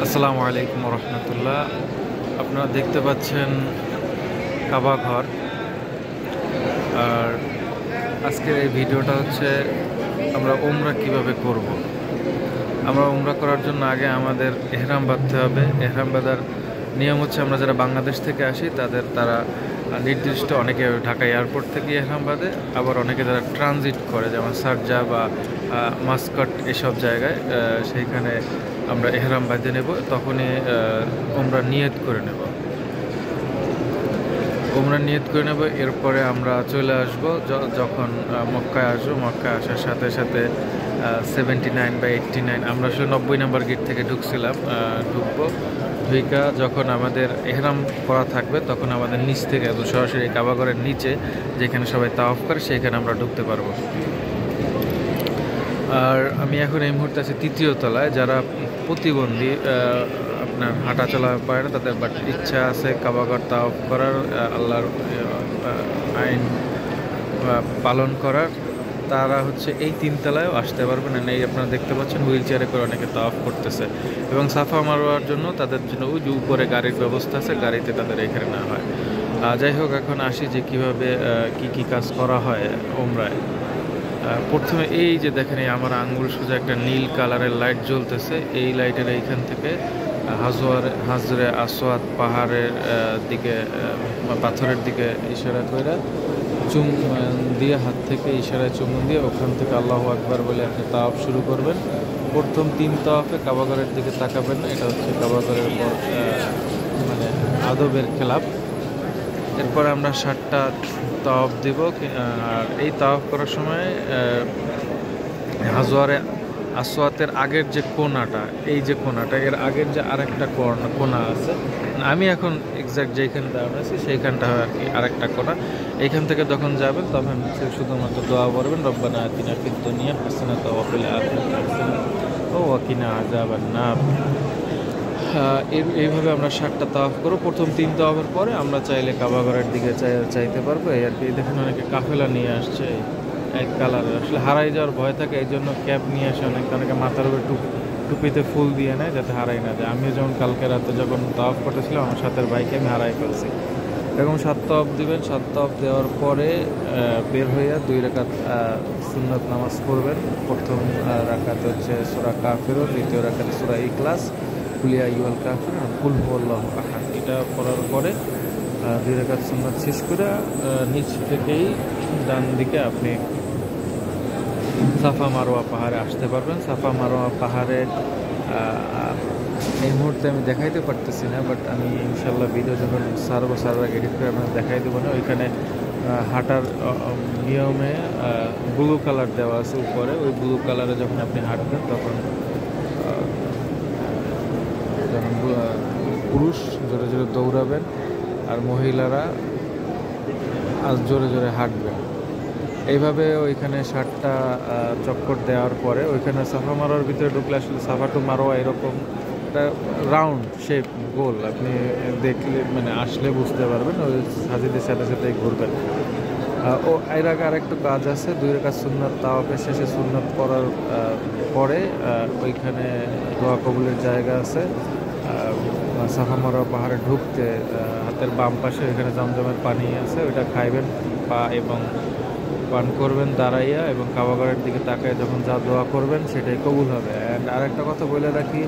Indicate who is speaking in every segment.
Speaker 1: আসসালামু আলাইকুম রহমতুল্লাহ। আপনারা দেখতে পাচ্ছেন কাবা ঘর। আর আজকের এই ভিডিওটা হচ্ছে আমরা উমরা কিভাবে করব। আমরা উমরা করার জন্য আগে আমাদের এহরাম বাঁধতে হবে। এহরাম বাঁধার নিয়ম হচ্ছে, আমরা যারা বাংলাদেশ থেকে আসি তারা নির্দিষ্ট, অনেকে ঢাকা এয়ারপোর্ট থেকে এহরাম বাঁধে, আবার অনেকে যারা ট্রানজিট করে যেমন শারজাহ বা মাস্কাট এসব জায়গায়, সেইখানে আমরা এহরাম বাঁধে নেব। তখনই উমরা নিয়ত করে নেব। এরপরে আমরা চলে আসব। যখন মক্কায় আসবো, মক্কায় আসার সাথে সাথে 79 বা 89, আমরা আসলে 90 নম্বর গেট থেকে ঢুকবো। যখন আমাদের এহরাম করা থাকবে, তখন আমাদের নিচ থেকে সরাসরি কাবাঘরের নিচে, যেখানে সবাই তাওয়াফ করে, সেখানে আমরা ঢুকতে পারবো। আর আমি এখন এই মুহূর্তে আছি 3য় তলায়। যারা প্রতিবন্ধী, আপনার হাঁটা চলা পারে না, তাদের বাট ইচ্ছা আছে কাবাঘর তাওয়াফ করার, আল্লাহর আইন পালন করার, তারা হচ্ছে এই 3 তলায়ও আসতে পারবেন। এই আপনারা দেখতে পাচ্ছেন হুইল চেয়ারে করে অনেকে তাওয়াফ করতেছে। এবং সাফা মারোয়ার জন্য তাদের জন্য ওই যে উপরে গাড়ির ব্যবস্থা আছে, গাড়িতে তাদের এখানে না হয়। যাই হোক, এখন আসি যে কীভাবে কি কাজ করা হয় উমরায়। প্রথমে এই যে দেখেন, এই আমার আঙ্গুল সোজা একটা নীল কালারের লাইট জ্বলতেছে। এই লাইটের এইখান থেকে হাজরে আসওয়াদ পাহাড়ের দিকে, পাথরের দিকে ইশারা করে চুম দিয়ে, হাত থেকে ইশারায় চুমুন দিয়ে ওখান থেকে আল্লাহু আকবার বলে আপনি তাওয়াফ শুরু করবেন। প্রথম 3 তাওয়াফে কাবাঘরের দিকে তাকাবেন না, এটা হচ্ছে কাবাঘরের মানে আদবের খেলাফ। এরপর আমরা 7টা তাওয়াফ দিব। আর এই তাওয়াফ করার সময় হাজরে আসওয়াতের আগের যে কোনাটা, এই যে কোনাটা, এর আগের যে আরেকটা কোনা আছে, আমি এখন এক্স্যাক্ট যেখানে দাঁড়ানো আছি সেইখানটা হয় আর কি আরেকটা কোনা। এইখান থেকে যখন যাবেন তখন শুধুমাত্র দোয়া করবেন, রব্বানা আতিনা ফিদ দুনিয়া হাসানাতাও ওয়া ফিল আখিরাতি হাসানাতাও ওয়া কিনা আযাবান নার। এইভাবে আমরা 7টা তাওয়াফ করব। প্রথম 3 তাওয়াফের পরে আমরা চাইলে কাবাঘরের দিকে চাইতে পারবো। এই আর কি। দেখেন অনেকে কাফেলা নিয়ে আসছে এক কালারের, আসলে হারাই যাওয়ার ভয় থাকে, এই জন্য ক্যাপ নিয়ে আসে অনেকে মাথার উপরে টুপিতে ফুল দিয়ে নেয় যাতে হারাই না যায়। আমিও যেমন কালকে রাতে যখন তাওয়াফ করতেছিলাম, আমার সাথের বাইকে আমি হারাই ফেলছি। এরকম 7 তাওয়াফ দিবেন। 7 তাওয়াফ দেওয়ার পরে বের হইয়া 2 রাকাত সুন্নত নামাজ পড়বেন। প্রথম রাকাত হচ্ছে সূরা কাফিরুন, দ্বিতীয় রাকাত সূরা ইখলাস, কুলিয়া আইয়ুহাল কাফিরুন, কুল হুয়াল্লাহু আহাদ। এটা পড়ার পরে 2 রাকাত সুন্নাত শেষ করে নিচ থেকেই ডান দিকে আপনি সাফা মারোয়া পাহাড়ে আসতে পারবেন। সাফা মারোয়া পাহাড়ে এই মুহূর্তে আমি দেখাইতে পারতেছি না, বাট আমি ইনশাল্লাহ ভিডিও যখন সারবার এডিট করে আপনার দেখাই দেবো না। ওইখানে হাঁটার নিয়মে ব্লু কালার দেওয়া আছে উপরে। ওই ব্লু কালারে যখন আপনি হাঁটবেন, তখন পুরুষ জোরে জোরে দৌড়াবেন আর মহিলারা জোরে জোরে হাঁটবেন। এইভাবে ওইখানে 7টা চক্কর দেওয়ার পরে ওইখানে সাফা মারোয়ার ভিতরে ঢুকলে, আসলে সাফা টু মারোয়া এরকম একটা রাউন্ড শেপ, গোল, আপনি দেখলে মানে আসলে বুঝতে পারবেন। ওই হাজিদের সাথে সাথেই ঘুরবেন। এর আগে আরেকটু কাজ আছে। 2 রাকাত সুন্নাত তাওয়াফের শেষে সুন্নাত করার পরে ওইখানে দোয়া কবুলের জায়গা আছে। সাফা মারোয়া পাহাড়ে ঢুকতে হাতের বাম পাশে ওইখানে জমজমের পানি আছে, ওইটা খাইবেন এবং পান করবেন দাঁড়াইয়া, এবং কাবাঘরের দিকে তাকায় যখন যা দোয়া করবেন সেটাই কবুল হবে। অ্যান্ড আরেকটা কথা বলে রাখি,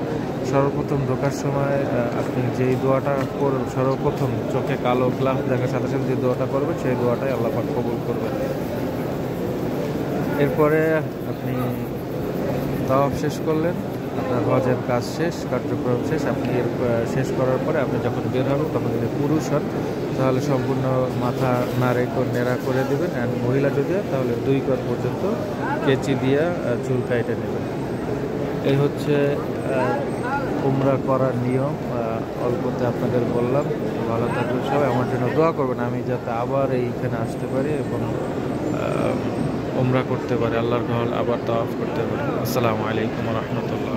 Speaker 1: সর্বপ্রথম ঢোকার সময় আপনি যেই দোয়াটা করবেন, সর্বপ্রথম চোখে কালো গ্লাস দেখার সাথে সাথে যে দোয়াটা করবেন, সেই দোয়াটাই আল্লাহ পাক কবুল করবেন। এরপরে আপনি তাওয়াফ শেষ করলেন, আপনার হজের কাজ শেষ, কার্যক্রম শেষ। আপনি শেষ করার পরে আপনি যখন বের হবেন, তখন যদি পুরুষ হন তাহলে সম্পূর্ণ মাথা নেড়া করে দেবেন। অ্যান্ড মহিলা যদি হয় তাহলে 2 কর পর্যন্ত কেচি দিয়ে চুল কাইটে নেবেন। এই হচ্ছে উমরা করার নিয়ম। অল্পতে আপনাদের বললাম। ভালো থাকবেন সবাই, আমার জন্য দোয়া করবেন আমি যাতে আবার এইখানে আসতে পারি এবং উমরা করতে পারি, আল্লাহর ঘর আবার তাওয়াফ করতে পারি। আসসালামু আলাইকুম ওয়া রাহমাতুল্লাহ।